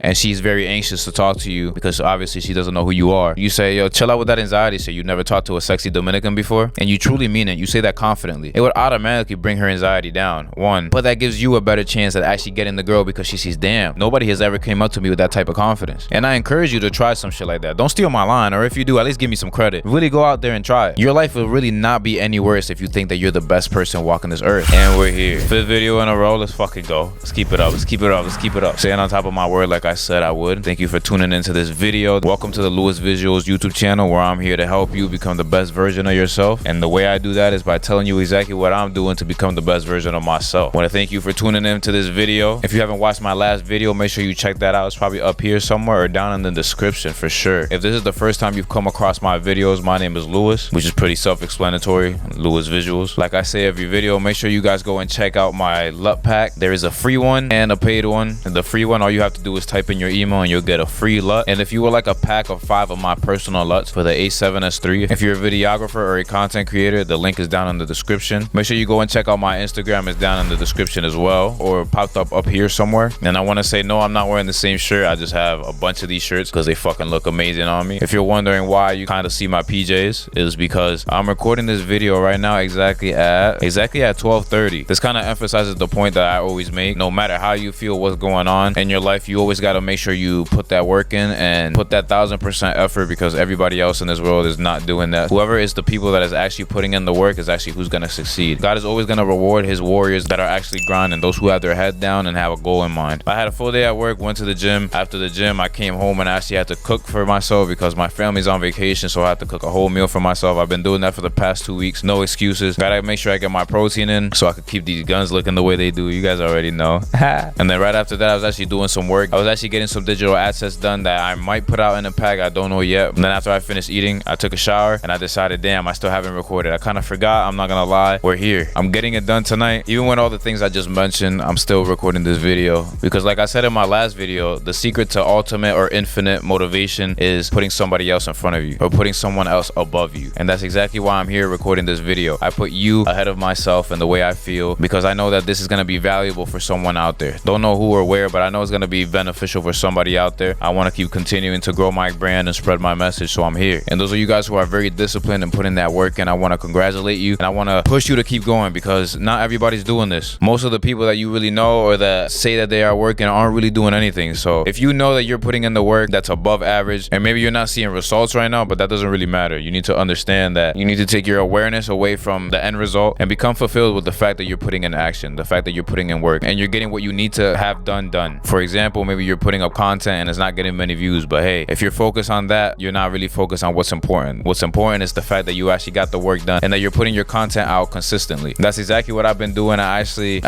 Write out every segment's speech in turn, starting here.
and she's very anxious to talk to you because obviously she doesn't know who you are. You say, yo, chill out with that anxiety. So you never talked to a sexy Dominican before, and you truly mean it. You say that confidently. It would automatically bring her anxiety down, one. But that gives you a better chance at actually getting the girl because she sees, damn, nobody has ever came up to me with that type of confidence. And I encourage you to try some shit like that. Don't steal my line, or if you do, at least give me some credit. Really go out there and try it. Your life will really not be any worse if you think that you're the best person walking this earth. And we're here. 5th video in a row. Let's fucking go. Let's keep it up. Let's keep it up. Let's keep it up. Staying on top of my word like I said I would. Thank you for tuning into this video. Welcome to the Lewis Visuals YouTube channel, where I'm here to help you become the best version of yourself. And the way I do that is by telling you exactly what I'm doing to become the best version of myself. I want to thank you for tuning into this video. If you haven't watched my last video, make sure you check that out. It's probably up here somewhere or down in the description for sure. If this is the first time you've come across my videos, my name is Lewis, which is pretty self-explanatory. Lewis Visuals. Like I say every video, make sure you guys go and check out my LUT pack. There is a free one and a paid one. And the free one, all you have to do is type in your email and you'll get a free LUT. And if you would like a pack of 5 of my personal LUTs for the A7S3, if you're a videographer or a content creator, the link is down in the description. Make sure you go and check out my Instagram. It's down in the description as well, or popped up here somewhere. And I want to say, no, I'm not wearing the same shirt. I just have a bunch of these shirts because they fucking look amazing on me. If you're wondering why you kind of see my PJs, is because I'm recording this video right now exactly at 12:30. This kind of emphasizes the point that I always make. No matter how you feel, what's going on in your life, you always got to make sure you put that work in and put that 1000% effort, because everybody else in this world is not doing that. Whoever is the people that is actually putting in the work is actually who's going to succeed. God is always going to reward his warriors that are actually grinding, those who have their head down and have a goal in mind. I had a full day at work, went to the gym. After the gym, I came home and actually had to cook for myself because my family's on vacation, so I had to cook a whole meal for myself. I've been doing that for the past 2 weeks. No excuses. Gotta make sure I get my protein in so I could keep these guns looking the way they do. You guys already know. And then right after that, I was actually doing some work. I was actually getting some digital assets done that I might put out in a pack. I don't know yet. And then after I finished eating, I took a shower and I decided, damn, I still haven't recorded. I kind of forgot. I'm not gonna lie. We're here. I'm getting it done tonight. Even with all the things I just mentioned, I'm still recording this video because, like I said in my last video, the secret to ultimate or infinite motivation is putting somebody else in front of you or putting someone else above you. And that's exactly why I'm here recording this video. I put you ahead of myself and the way I feel, because I know that this is going to be valuable for someone out there. Don't know who or where, but I know it's going to be beneficial for somebody out there. I want to keep continuing to grow my brand and spread my message, so I'm here. And those of you guys who are very disciplined and putting that work in, I want to congratulate you, and I want to push you to keep going, because not everybody's doing this. Most of the people that you really know or that say that they are working aren't really doing anything. So if you know that you're putting in the work that's above average, and maybe you're not seeing results right now, but that doesn't really matter. You need to understand that you need to take your awareness away from the end result and become fulfilled with the fact that you're putting in action, the fact that you're putting in work, and you're getting what you need to have done. For example, maybe you're putting up content and it's not getting many views, but hey, if you're focused on that, you're not really focused on what's important. What's important is the fact that you actually got the work done and that you're putting your content out consistently. That's exactly what I've been doing. I actually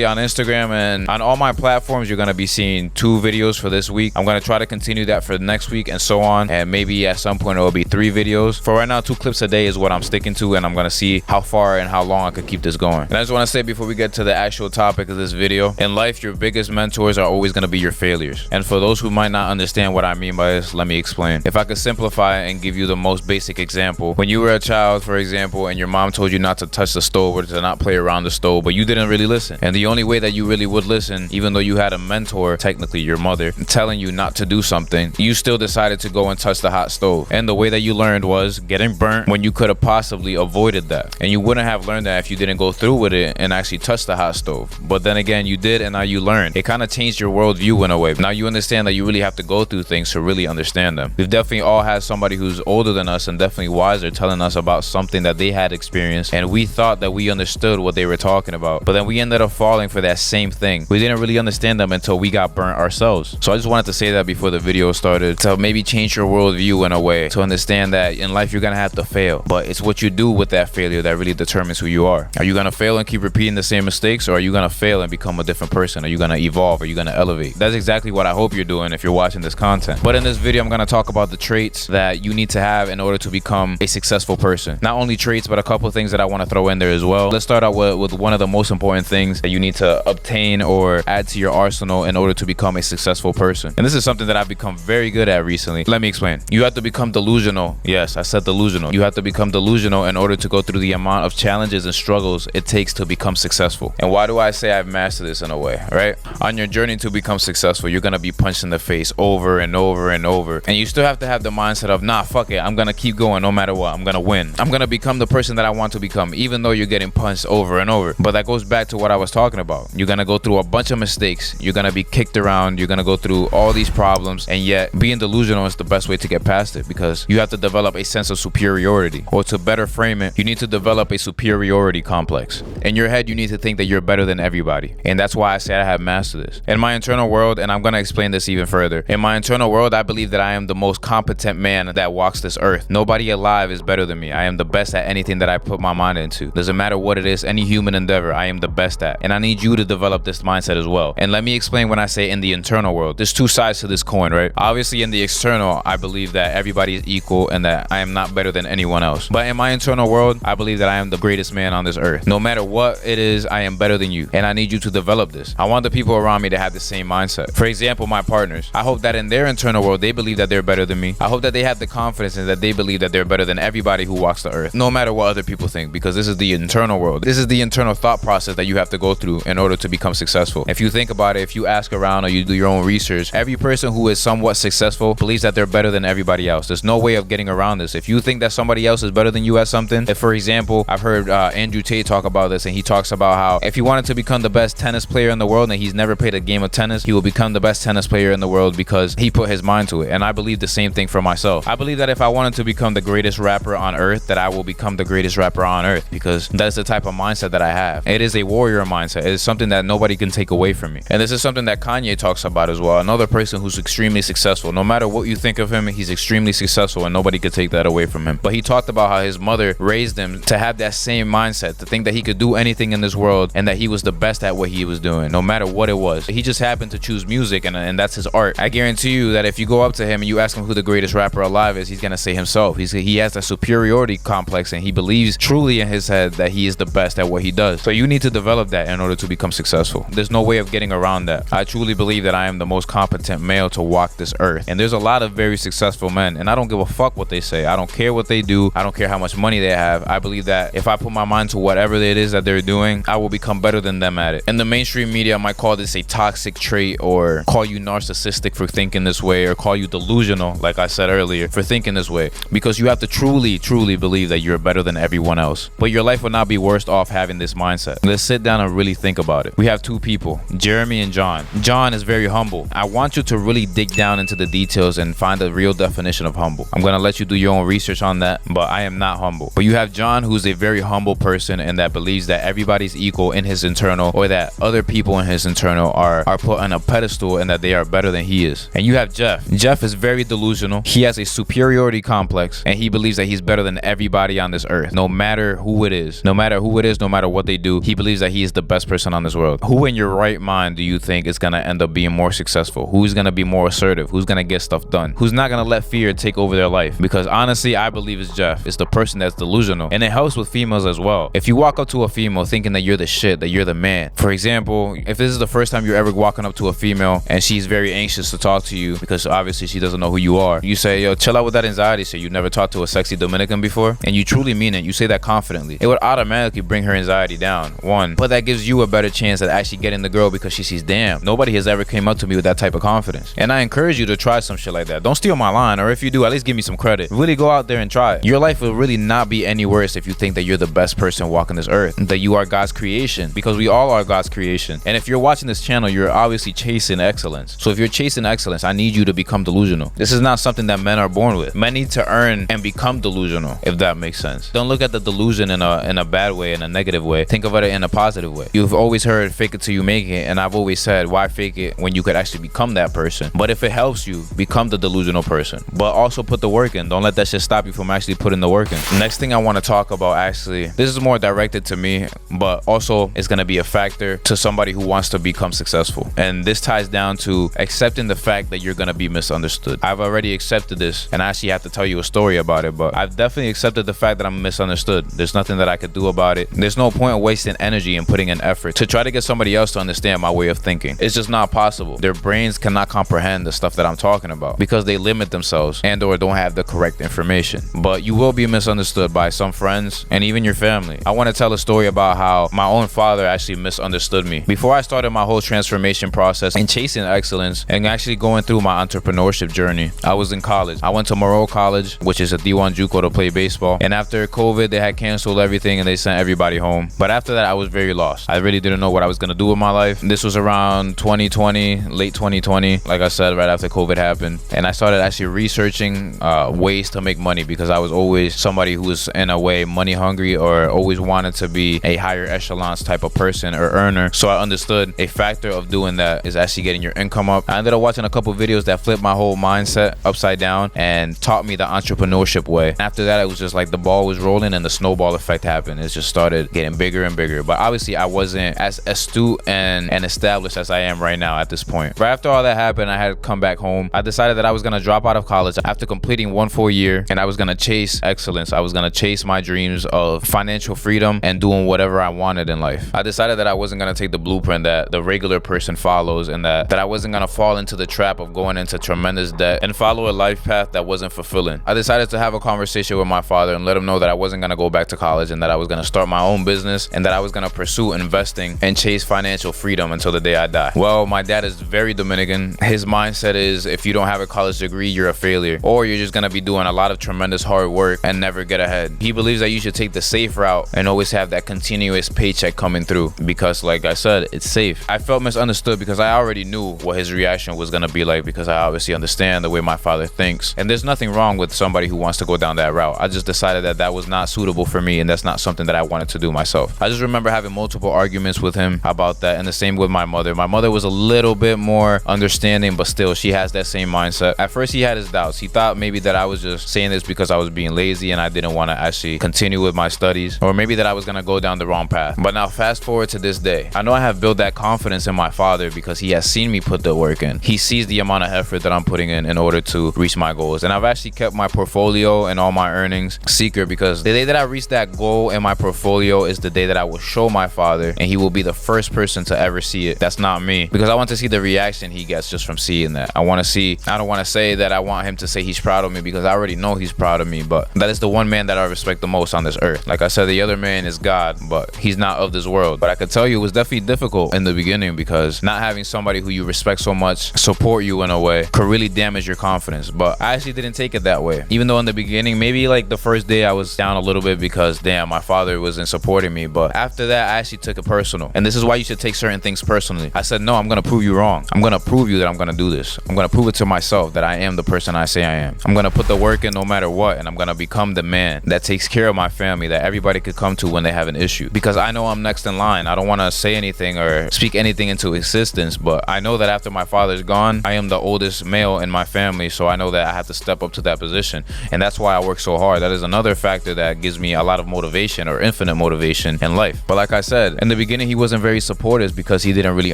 on Instagram and on all my platforms, you're going to be seeing 2 videos for this week. I'm going to try to continue that for the next week and so on, and maybe at some point it will be 3 videos. For right now, 2 clips a day is what I'm sticking to, and I'm going to see how far and how long I could keep this going. And I just want to say before we get to the actual topic of this video, in life, your biggest mentors are always going to be your failures. And for those who might not understand what I mean by this, let me explain. If I could simplify and give you the most basic example, when you were a child, for example, and your mom told you not to touch the stove or to not play around the stove, but you didn't really listen. And the only way that you really would listen, even though you had a mentor, technically your mother, telling you not to do something, you still decided to go and touch the hot stove. And the way that you learned was getting burnt when you could have possibly avoided that. And you wouldn't have learned that if you didn't go through with it and actually touch the hot stove. But then again, you did, and now you learned. It kind of changed your worldview in a way. Now you understand that you really have to go through things to really understand them. We've definitely all had somebody who's older than us and definitely wiser telling us about something that they had experienced, and we thought that we understood what they were talking about, but then we ended up falling for that same thing. We didn't really understand them until we got burnt ourselves. So I just wanted to say that before the video started, to maybe change your worldview in a way, to understand that in life you're gonna have to fail, but it's what you do with that failure that really determines who you are. Are you gonna fail and keep repeating the same mistakes, or are you gonna fail and become a different person? Are you gonna evolve? Are you gonna elevate? That's exactly what I hope you're doing if you're watching this content. But in this video, I'm gonna talk about the traits that you need to have in order to become a successful person. Not only traits, but a couple things that I want to throw in there as well. Let's start out with one of the most important things that you need to obtain or add to your arsenal in order to become a successful person. And this is something that I've become very good at recently. Let me explain. You have to become delusional. Yes, I said delusional. You have to become delusional in order to go through the amount of challenges and struggles it takes to become successful. And why do I say I've mastered this in a way, right? On your journey to become successful, you're gonna be punched in the face over and over and over. And you still have to have the mindset of, nah, fuck it, I'm gonna keep going no matter what. I'm gonna win. I'm gonna become the person that I want to become, even though you're getting punched over and over. But that goes back to what I was talking about. You're gonna go through a bunch of mistakes. You're gonna be kicked around. You're gonna go through all these problems, and yet being delusional is the best way to get past it, because you have to develop a sense of superiority. Or to better frame it, you need to develop a superiority complex. In your head, you need to think that you're better than everybody. And that's why I say I have mastered this. In my internal world, and I'm gonna explain this even further, in my internal world, I believe that I am the most competent man that walks this earth. Nobody alive is better than me. I am the best at anything that I put my mind into. Doesn't matter what it is, any human endeavor, I am the best at. And I need you to develop this mindset as well. And let me explain when I say in the internal world. There's two sides to this coin, right? Obviously, in the external, I believe that everybody is equal and that I am not better than anyone else. But in my internal world, I believe that I am the greatest man on this earth. No matter what it is, I am better than you. And I need you to develop this. I want the people around me to have the same mindset. For example, my partners. I hope that in their internal world, they believe that they're better than me. I hope that they have the confidence and that they believe that they're better than everybody who walks the earth, no matter what other people think, because this is the internal world. This is the internal thought process that you have to go through in order to become successful. If you think about it, if you ask around or you do your own research, every person who is somewhat successful believes that they're better than everybody else. There's no way of getting around this. If you think that somebody else is better than you at something, if, for example, I've heard Andrew Tate talk about this, and he talks about how if he wanted to become the best tennis player in the world and he's never played a game of tennis, he will become the best tennis player in the world because he put his mind to it. And I believe the same thing for myself. I believe that if I wanted to become the greatest rapper on earth, that I will become the greatest rapper on earth, because that's the type of mindset that I have. It is a warrior mindset. It is something that nobody can take away from me. And this is something that Kanye talks about as well. Another person who's extremely successful. No matter what you think of him, he's extremely successful and nobody could take that away from him. But he talked about how his mother raised him to have that same mindset, to think that he could do anything in this world and that he was the best at what he was doing, no matter what it was. He just happened to choose music, and that's his art. I guarantee you that if you go up to him and you ask him who the greatest rapper alive is, he's gonna say himself. He has a superiority complex, and he believes truly in his head that he is the best at what he does. So you need to develop that in order to become successful. There's no way of getting around that. I truly believe that I am the most competent male to walk this earth. And there's a lot of very successful men, and I don't give a fuck what they say. I don't care what they do. I don't care how much money they have. I believe that if I put my mind to whatever it is that they're doing, I will become better than them at it. And the mainstream media might call this a toxic trait, or call you narcissistic for thinking this way, or call you delusional, like I said earlier, for thinking this way, because you have to truly believe that you're better than everyone else. But your life will not be worse off having this mindset. Let's sit down and really think about it. We have two people, Jeremy and John. John is very humble. I want you to really dig down into the details and find the real definition of humble. I'm gonna let you do your own research on that, but I am not humble. But you have John, who's a very humble person and that believes that everybody's equal in his internal, or that other people in his internal are put on a pedestal and that they are better than he is. And you have Jeff. Jeff is very delusional. He has a superiority complex, and he believes that he's better than everybody on this earth, no matter who it is. No matter who it is, no matter what they do, he believes that he is the best person on this world. Who in your right mind do you think is gonna end up being more successful? Who's gonna be more assertive? Who's gonna get stuff done? Who's not gonna let fear take over their life? Because honestly, I believe it's Jeff. It's the person that's delusional. And it helps with females as well. If you walk up to a female thinking that you're the shit, that you're the man. For example, if this is the first time you're ever walking up to a female and she's very anxious to talk to you because obviously she doesn't know who you are, you say, yo, chill out with that anxiety shit. You never talked to a sexy Dominican before, and you truly mean it. You say that confidently. It would automatically bring her anxiety down, one. But that gives you a better chance at actually getting the girl, because she sees, damn, nobody has ever came up to me with that type of confidence. And I encourage you to try some shit like that. Don't steal my line, or if you do, at least give me some credit. Really go out there and try it. Your life will really not be any worse if you think that you're the best person walking this earth, that you are God's creation, because we all are God's creation. And if you're watching this channel, you're obviously chasing excellence. So if you're chasing excellence, I need you to become delusional. This is not something that men are born with. Men need to earn and become delusional, if that makes sense. Don't look at the delusion in a bad way, in a negative way. Think of it in a positive way. You've always heard fake it till you make it, and I've always said, why fake it when you could actually become that person? But if it helps you, become the delusional person. But also put the work in. Don't let that shit stop you from actually putting the work in. Next thing I want to talk about, actually, this is more directed to me, but also it's going to be a factor to somebody who wants to become successful. And this ties down to accepting the fact that you're going to be misunderstood. I've already accepted this, and I actually have to tell you a story about it, but I've definitely accepted the fact that I'm misunderstood. There's nothing that I could do about it. There's no point in wasting energy and putting in effort to try to get somebody else to understand my way of thinking. It's just not possible. Their brains cannot comprehend the stuff that I'm talking about because they limit themselves and or don't have the correct information. But you will be misunderstood by some friends and even your family. I want to tell a story about how my own father actually misunderstood me. Before I started my whole transformation process and chasing chasing excellence and actually going through my entrepreneurship journey. I was in college. I went to Moreau College, which is a D1 JUCO, to play baseball. And after COVID, they had canceled everything and they sent everybody home. But after that, I was very lost. I really didn't know what I was going to do with my life. This was around 2020, late 2020, like I said, right after COVID happened. And I started actually researching ways to make money, because I was always somebody who was in a way money hungry, or always wanted to be a higher echelons type of person or earner. So I understood a factor of doing that is actually getting your income up. I ended up watching a couple videos that flipped my whole mindset upside down and taught me the entrepreneurship way. After that, it was just like the ball was rolling and the snowball effect happened. It just started getting bigger and bigger. But obviously I wasn't as astute and established as I am right now at this point. Right after all that happened, I had to come back home. I decided that I was going to drop out of college after completing 1 full year, and I was going to chase excellence. I was going to chase my dreams of financial freedom and doing whatever I wanted in life. I decided that I wasn't going to take the blueprint that the regular person follows, and that I wasn't going to fall into the trap of going into tremendous debt and follow a life path that wasn't fulfilling. I decided to have a conversation with my father and let him know that I wasn't going to go back to college, and that I was going to start my own business, and that I was going to pursue investing and chase financial freedom until the day I die. Well, my dad is very Dominican. His mindset is, if you don't have a college degree, you're a failure, or you're just going to be doing a lot of tremendous hard work and never get ahead. He believes that you should take the safe route and always have that continuous paycheck coming through, because like I said, it's safe. I felt misunderstood because I already knew what his reaction was going to be like, because I obviously understand the way my father thinks, and there's nothing wrong with somebody who wants to go down that route. I just decided that that was not suitable for me, and that's not something that I wanted to do myself. I just remember having multiple arguments with him about that, and the same with my mother. My mother was a little bit more understanding, but still she has that same mindset. At first he had his doubts. He thought maybe that I was just saying this because I was being lazy and I didn't want to actually continue with my studies, or maybe that I was going to go down the wrong path. But now fast forward to this day, I know I have built that confidence in my father because he has seen me put the work in. He sees the amount of effort that I'm putting in order to reach my goals. And I've actually kept my portfolio and all my earnings secret, because the day that I reach that goal in my portfolio is the day that I will show my father, and he will be the first person to ever see it. That's not me, because I want to see the reaction he gets just from seeing that. I don't want to say that I want him to say he's proud of me, because I already know he's proud of me, but that is the one man that I respect the most on this earth. Like I said, the other man is God, but he's not of this world. But I could tell you it was definitely difficult in the beginning, because not having somebody who you respect so much support you in a way could really damage your confidence. But I actually didn't take it that way. Even though in the beginning, maybe like the first day I was down a little bit because damn, my father wasn't supporting me. But after that, I actually took it personal. And this is why you should take certain things personally. I said, no, I'm going to prove you wrong. I'm going to prove you that I'm going to do this. I'm going to prove it to myself that I am the person I say I am. I'm going to put the work in no matter what. And I'm going to become the man that takes care of my family, that everybody could come to when they have an issue. Because I know I'm next in line. I don't want to say anything or speak anything into existence, but I know that after my father's gone, I am the oldest male in my family. So I know that I have to step up to that position. And that's why I work so hard. That is another factor that gives me a lot of motivation, or infinite motivation in life. But like I said, in the beginning, he wasn't very supportive because he didn't really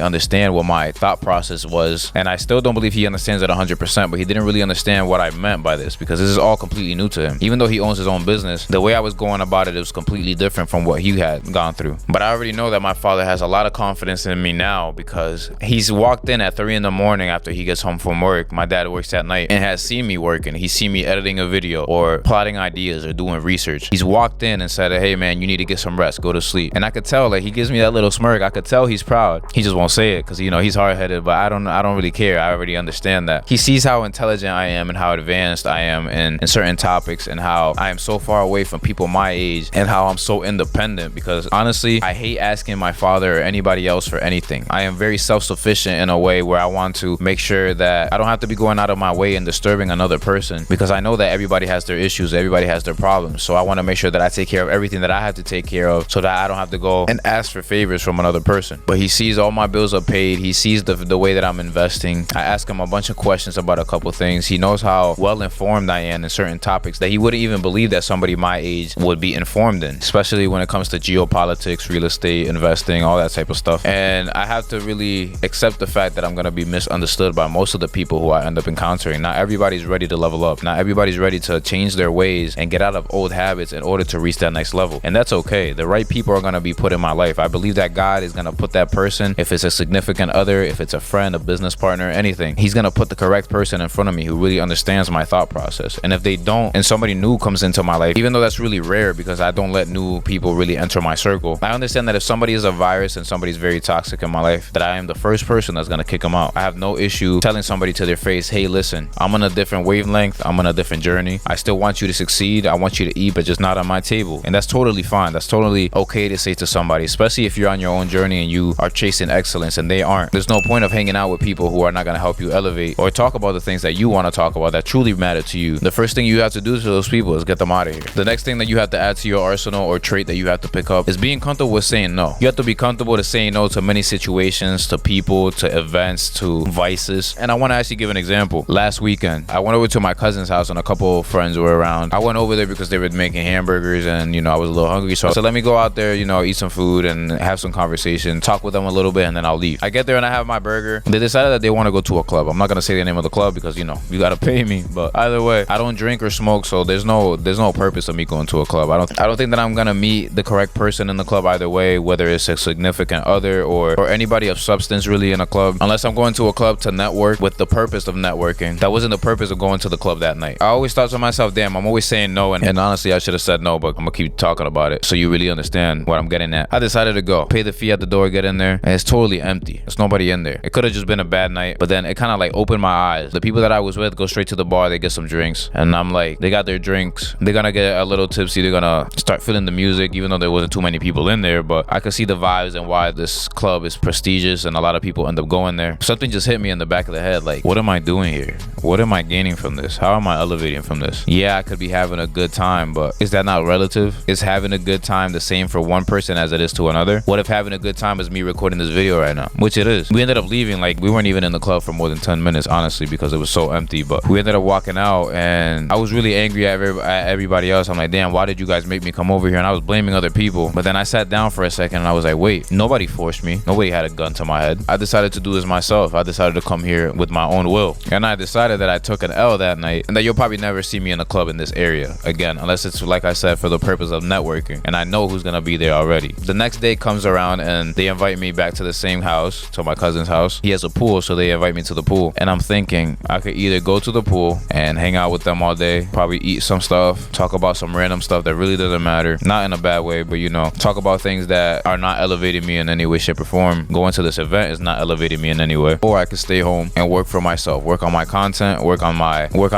understand what my thought process was. And I still don't believe he understands it 100%, but he didn't really understand what I meant by this, because this is all completely new to him. Even though he owns his own business, the way I was going about it, it was completely different from what he had gone through. But I already know that my father has a lot of confidence in me now, because he's walked in at 3 in the morning after he gets home from work. My dad works at night, and has seen me working. He's seen me editing a video or plotting ideas or doing research. He's walked in and said, hey man, you need to get some rest, go to sleep. And I could tell, like, he gives me that little smirk. I could tell he's proud. He just won't say it because, you know, he's hard-headed, but I don't really care. I already understand that. He sees how intelligent I am and how advanced I am in certain topics, and how I am so far away from people my age, and how I'm so independent, because honestly, I hate asking my father or anybody else for anything. I am very self-sufficient in a way where I want to make sure that I don't have to be going out of my way and disturbing another person, because I know that everybody has their issues, everybody has their problems. So I want to make sure that I take care of everything that I have to take care of, so that I don't have to go and ask for favors from another person. But he sees all my bills are paid. He sees the way that I'm investing. I ask him a bunch of questions about a couple things. He knows how well informed I am in certain topics that he wouldn't even believe that somebody my age would be informed in, especially when it comes to geopolitics, real estate, investing, all that type of stuff. And I have to really accept the fact that I'm going to be misunderstood by most of the people who I end up encountering. Not everybody's ready to level up. Not everybody's ready to change their ways and get out of old habits in order to reach that next level. And that's okay. The right people are going to be put in my life. I believe that God is going to put that person, if it's a significant other, if it's a friend, a business partner, anything, he's going to put the correct person in front of me who really understands my thought process. And if they don't, and somebody new comes into my life, even though that's really rare because I don't let new people really enter my circle, I understand that if somebody is a virus and somebody's very toxic in my life, that I am the first person that's going gonna kick them out. I have no issue telling somebody to their face, hey, listen, I'm on a different wavelength, I'm on a different journey. I still want you to succeed, I want you to eat, but just not on my table. And that's totally fine. That's totally okay to say to somebody, especially if you're on your own journey and you are chasing excellence and they aren't. There's no point of hanging out with people who are not gonna help you elevate or talk about the things that you want to talk about that truly matter to you. The first thing you have to do to those people is get them out of here. The next thing that you have to add to your arsenal or trait that you have to pick up is being comfortable with saying no. You have to be comfortable to saying no to many situations, to people, to events, to vices. And I want to actually give an example. Last weekend, I went over to my cousin's house and a couple of friends were around. I went over there because they were making hamburgers and, I was a little hungry. So let me go out there, eat some food and have some conversation, talk with them a little bit, and then I'll leave. I get there and I have my burger. They decided that they want to go to a club. I'm not going to say the name of the club because, you got to pay me. But either way, I don't drink or smoke, so there's no purpose of me going to a club. I don't think that I'm going to meet the correct person in the club either way, whether it's a significant other or anybody of substance really in a club, unless I'm going to a club to network with the purpose of networking. That wasn't the purpose of going to the club that night. I always thought to myself, damn, I'm always saying no, and honestly, I should have said no, but I'm gonna keep talking about it so you really understand what I'm getting at. I decided to go, pay the fee at the door, get in there, and it's totally empty. There's nobody in there. It could have just been a bad night, but then it kind of like opened my eyes. The people that I was with go straight to the bar, they get some drinks, and I'm like, they got their drinks, they're gonna get a little tipsy, they're gonna start feeling the music, even though there wasn't too many people in there, but I could see the vibes and why this club is prestigious and a lot of people end up going there. Something just hit me in the back of the head, like, what am I doing here? What am I gaining from this? How am I elevating from this? Yeah, I could be having a good time, but is that not relative? Is having a good time the same for one person as it is to another? What if having a good time is me recording this video right now? Which it is. We ended up leaving, like, we weren't even in the club for more than 10 minutes, honestly, because it was so empty, but we ended up walking out, and I was really angry at everybody else. I'm like, damn, why did you guys make me come over here? And I was blaming other people, but then I sat down for a second, and I was like, wait, nobody forced me. Nobody had a gun to my head. I decided to do this myself. I decided to come here with my own will, and I decided that I took an L that night, and that you'll probably never see me in a club in this area again, unless it's, like I said, for the purpose of networking, and I know who's gonna be there already. The next day comes around, and they invite me back to the same house, to my cousin's house. He has a pool, so they invite me to the pool, and I'm thinking I could either go to the pool and hang out with them all day, probably eat some stuff, talk about some random stuff that really doesn't matter, not in a bad way, but talk about things that are not elevating me in any way, shape, or form. Going to this event is not elevating me in any way. Or I could stay home and work for myself, work on my content, work on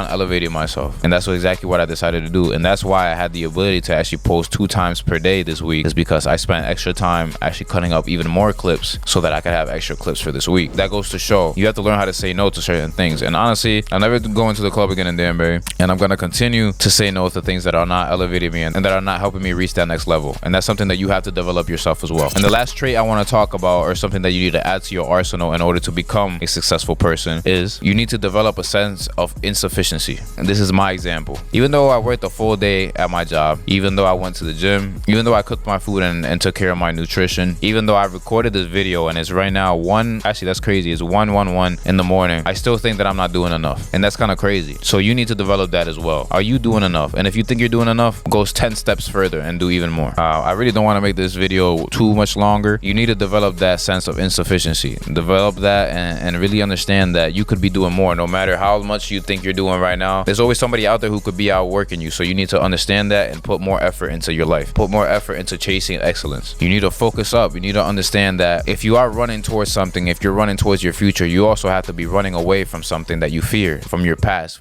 elevating myself. And that's exactly what I decided to do. And that's why I had the ability to actually post 2 times per day this week, is because I spent extra time actually cutting up even more clips so that I could have extra clips for this week. That goes to show you have to learn how to say no to certain things. And honestly, I'm never going to the club again in Danbury, and I'm gonna continue to say no to things that are not elevating me and that are not helping me reach that next level. And that's something that you have to develop yourself as well. And the last trait I want to talk about, or something that you need to add to your arsenal in order to become a successful person, is you need to develop a sense of insufficiency. And this is my example. Even though I worked a full day at my job, even though I went to the gym, even though I cooked my food and took care of my nutrition, even though I recorded this video and it's right now that's crazy, it's 1:11 in the morning, I still think that I'm not doing enough. And that's kind of crazy. So you need to develop that as well. Are you doing enough? And if you think you're doing enough, go 10 steps further and do even more. I really don't want to make this video too much longer. You need to develop that sense of insufficiency. Develop that and really understand that you could be doing more. No matter how much you think you're doing right now, there's always somebody out there who could be outworking you. So you need to understand that and put more effort into your life. Put more effort into chasing excellence. You need to focus up. You need to understand that if you are running towards something, if you're running towards your future, you also have to be running away from something that you fear, from your past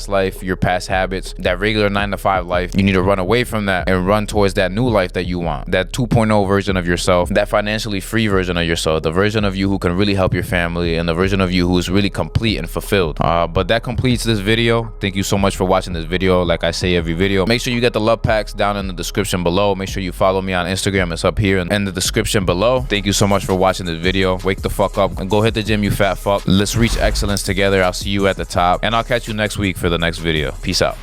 life, your past habits, that regular 9-to-5 life. You need to run away from that and run towards that new life that you want, that 2.0 version of yourself, that financially free version of yourself, the version of you who can really help your family, and the version of you who is really complete and fulfilled. But that completes this video. Thank you so much for watching this video. Like I say every video, make sure you get the love packs down in the description below. Make sure you follow me on Instagram. It's up here in the description below. Thank you so much for watching this video. Wake the fuck up and go hit the gym, you fat fuck. Let's reach excellence together. I'll see you at the top, and I'll catch you next week for the next video. Peace out.